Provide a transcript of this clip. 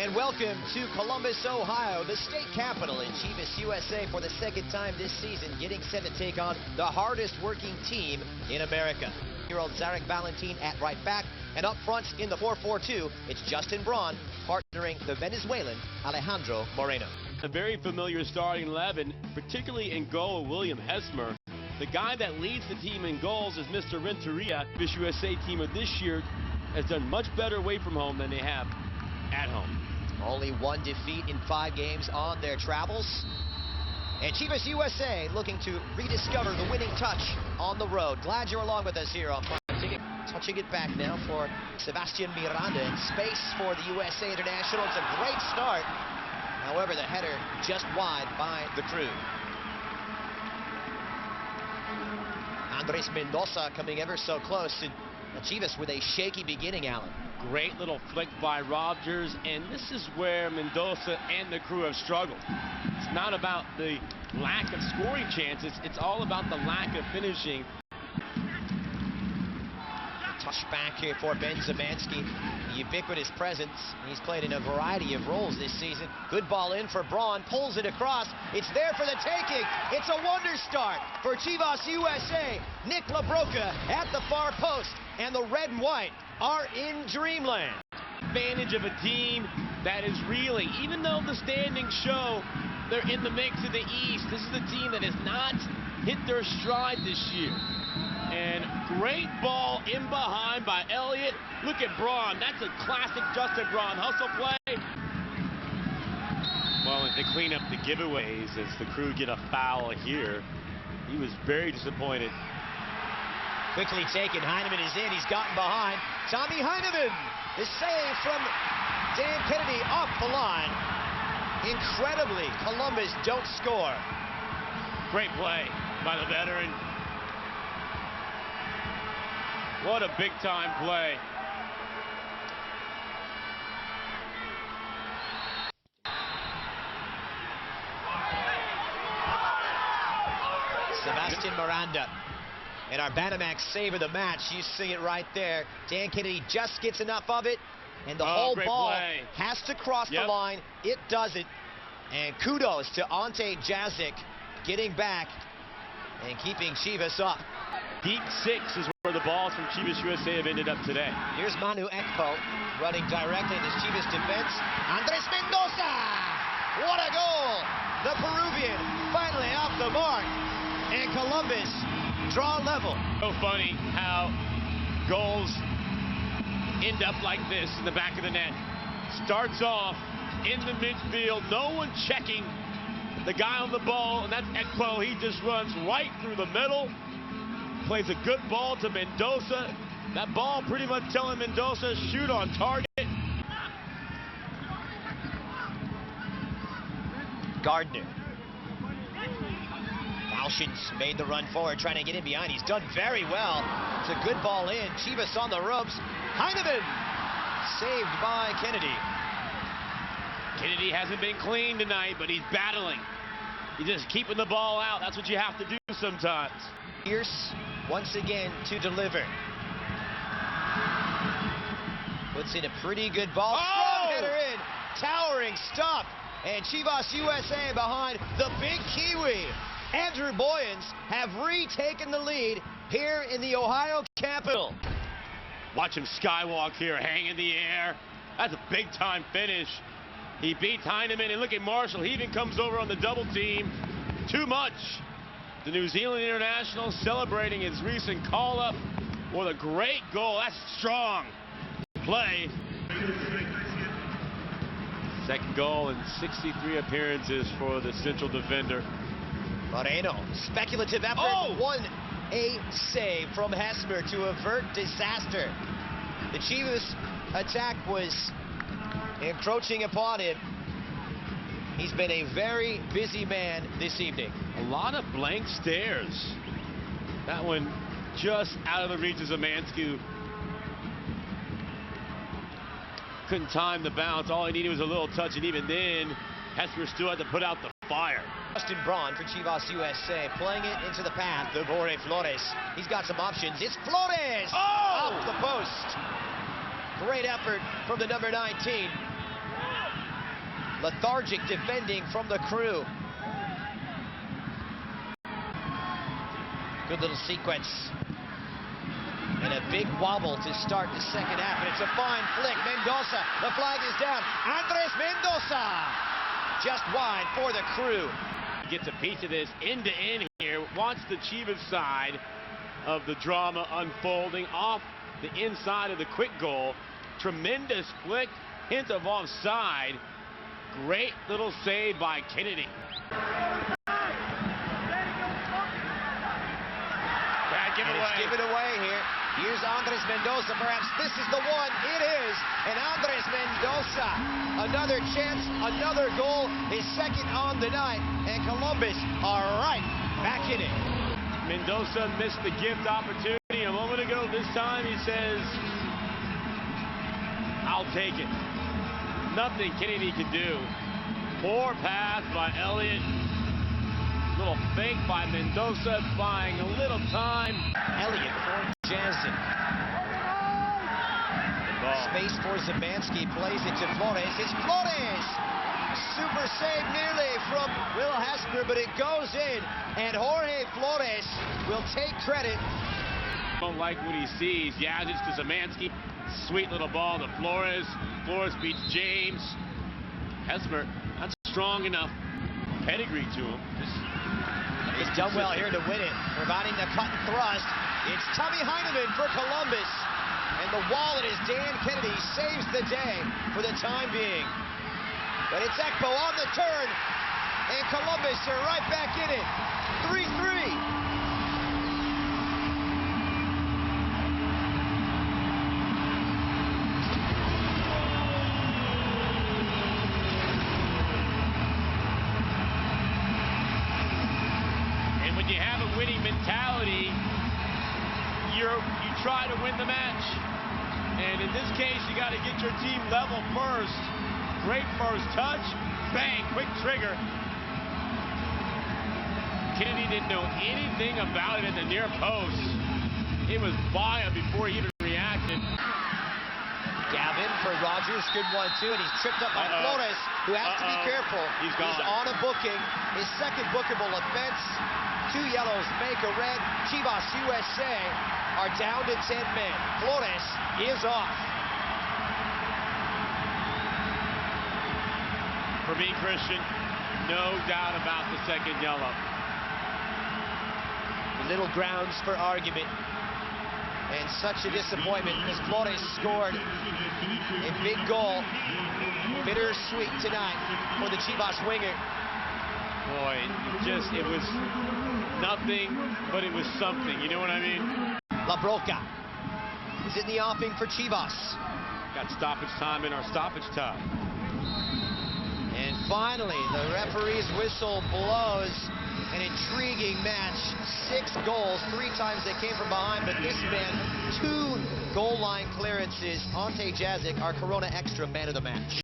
And welcome to Columbus, Ohio, the state capital, in Chivas USA for the second time this season, getting set to take on the hardest working team in America. Year-old Zarek Valentin at right back, and up front in the 4-4-2, it's Justin Braun partnering the Venezuelan Alejandro Moreno. A very familiar starting 11, particularly in goal, William Hesmer. The guy that leads the team in goals is Mr. Renteria. Chivas USA team of this year has done much better away from home than they have at home. Only one defeat in 5 games on their travels. And Chivas USA looking to rediscover the winning touch on the road. Glad you're along with us here on Prime Ticket. Touching it back now for Sebastian Miranda in space for the USA International. It's a great start. However, the header just wide by the crew. Andres Mendoza coming ever so close. And Chivas with a shaky beginning, Alan. Great little flick by Rogers, and this is where Mendoza and the crew have struggled. It's not about the lack of scoring chances, it's all about the lack of finishing. Touch back here for Ben Zemansky. The ubiquitous presence. He's played in a variety of roles this season. Good ball in for Braun, pulls it across. It's there for the taking. It's a wonder start for Chivas USA. Nick LaBroca at the far post, and the red and white are in dreamland. Advantage of a team that is reeling. Even though the standings show they're in the mix of the East, this is a team that has not hit their stride this year. And great ball in behind by Elliott. Look at Braun. That's a classic Justin Braun hustle play. Well, they clean up the giveaways as the crew get a foul here. He was very disappointed. Quickly taken. Heineman is in. He's gotten behind. Tommy Heineman. The save from Dan Kennedy off the line. Incredibly, Columbus don't score. Great play by the veteran. What a big-time play. Sebastian Miranda. And our Banamex save of the match. You see it right there. Dan Kennedy just gets enough of it, and the whole ball has to cross the line. It doesn't. And kudos to Ante Jazic getting back and keeping Chivas up. Deep 6 is where the balls from Chivas USA have ended up today. Here's Manu Ekpo running directly into Chivas defense. Andres Mendoza! What a goal! The Peruvian finally off the mark. And Columbus draw level. So funny how goals end up like this in the back of the net. Starts off in the midfield, no one checking the guy on the ball, and that's Ekpo. He just runs right through the middle. Plays a good ball to Mendoza. That ball pretty much telling Mendoza, shoot on target. Gardner. Falchins made the run forward, trying to get in behind. He's done very well. It's a good ball in. Chivas on the ropes. Heineman saved by Kennedy. Kennedy hasn't been clean tonight, but he's battling. He's just keeping the ball out. That's what you have to do sometimes. Pierce once again to deliver. Puts in a pretty good ball. Strong header in. Towering stop. And Chivas USA behind the big Kiwi. Andrew Boyens have retaken the lead here in the Ohio capital. Watch him skywalk here, hang in the air. That's a big-time finish. He beats Heineman, and look at Marshall. He even comes over on the double team. Too much. The New Zealand international celebrating his recent call-up with a great goal. That's strong play. Second goal in 63 appearances for the central defender. Moreno, speculative effort, won a save from Hesmer to avert disaster. The Chivas attack was encroaching upon him. He's been a very busy man this evening. A lot of blank stares. That one just out of the reach of Zemansky. Couldn't time the bounce. All he needed was a little touch, and even then, Hesmer still had to put out the fire. Justin Braun for Chivas USA, playing it into the path of Jorge Flores. He's got some options. It's Flores! Off the post. Great effort from the number 19. lethargic defending from the crew. Good little sequence. And a big wobble to start the second half. And it's a fine flick. Mendoza, the flag is down. Andres Mendoza, just wide for the crew. Gets a piece of this end to end here. Watch the Chivas side of the drama unfolding off the inside of the quick goal. Tremendous flick, hint of offside. Great little save by Kennedy. Bad giveaway. It's given away here. Here's Andres Mendoza. Perhaps this is the one. It is. And Andres Mendoza, another chance, another goal, his second on the night. And Columbus are right back in it. Mendoza missed the gift opportunity a moment ago. This time he says, I'll take it. Nothing Kennedy can do. Poor pass by Elliott. Little fake by Mendoza, buying a little time. Elliott for Jansen. Space for Zemansky, plays it to Flores. It's Flores! Super save nearly from Will Hesper, but it goes in, and Jorge Flores will take credit. Don't like what he sees. Yazic to Zemansky. Sweet little ball to Flores. Flores beats James. Hesper, not strong enough. Pedigree to him. He's done well here to win it, providing the cut and thrust. It's Tommy Heineman for Columbus. And the wallet is Dan Kennedy, saves the day for the time being. But it's Ekbo on the turn, and Columbus are right back in it. 3-3. You have a winning mentality, you try to win the match. And in this case, you got to get your team level first. Great first touch, bang, quick trigger. Kennedy didn't know anything about it at the near post. It was by him before he even reacted. Gavin for Rogers, good one too, and he's tripped up by Flores, who has to be careful. He's gone. He's on a booking, his second bookable offense. 2 yellows make a red. Chivas USA are down to 10 men. Flores is off. For me, Christian, no doubt about the second yellow. Little grounds for argument. And such a disappointment because Flores scored a big goal. Bittersweet tonight for the Chivas winger. Boy, it was nothing, but it was something. You know what I mean? La Broca is in the offing for Chivas. Got stoppage time in our stoppage time. And finally, the referee's whistle blows. An intriguing match. 6 goals, 3 times they came from behind, but this man, 2 goal line clearances. Ante Jazic, our Corona Extra man of the match.